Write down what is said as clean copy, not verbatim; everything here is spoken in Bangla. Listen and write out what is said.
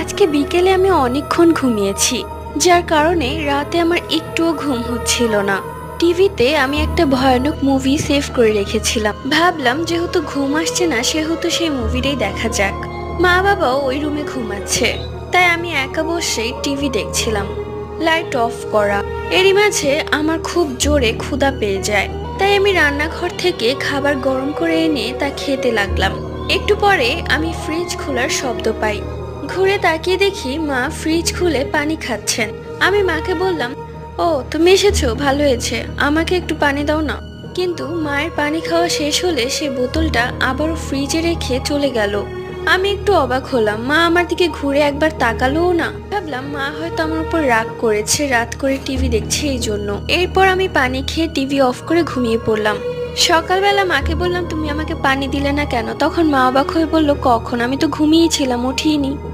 আজকে বিকেলে আমি অনেকক্ষণ ঘুমিয়েছি, যার কারণে রাতে আমার একটুও ঘুম হচ্ছিল না। টিভিতে আমি একটা ভয়ানক মুভি সেভ করে রেখেছিলাম, ভাবলাম যেহেতু ঘুম আসছে না সেহেতু সেই মুভিটাই দেখা যাক। মা বাবাও ওই রুমে ঘুমাচ্ছে, তাই আমি একা বসে টিভি দেখছিলাম, লাইট অফ করা। এরই মাঝে আমার খুব জোরে ক্ষুধা পেয়ে যায়, তাই আমি রান্নাঘর থেকে খাবার গরম করে এনে তা খেতে লাগলাম। একটু পরে আমি ফ্রিজ খোলার শব্দ পাই। ঘুরে তাকিয়ে দেখি মা ফ্রিজ খুলে পানি খাচ্ছেন। আমি মাকে বললাম, ও তুমি এসেছো, ভালো হয়েছে, আমাকে একটু পানি দাও না। কিন্তু মায়ের পানি খাওয়া শেষ হলে সে বোতলটা আবারও ফ্রিজে রেখে চলে গেল। আমি একটু অবাক হলাম, মা আমার দিকে ঘুরে একবার তাকালোও না। ভাবলাম মা হয়তো আমার উপর রাগ করেছে, রাত করে টিভি দেখছে এই জন্য। এরপর আমি পানি খেয়ে টিভি অফ করে ঘুমিয়ে পড়লাম। সকালবেলা মাকে বললাম, তুমি আমাকে পানি দিলে না কেন? তখন মা অবাক হয়ে বলল, কখন, আমি তো ঘুমিয়েছিলাম, উঠিনি।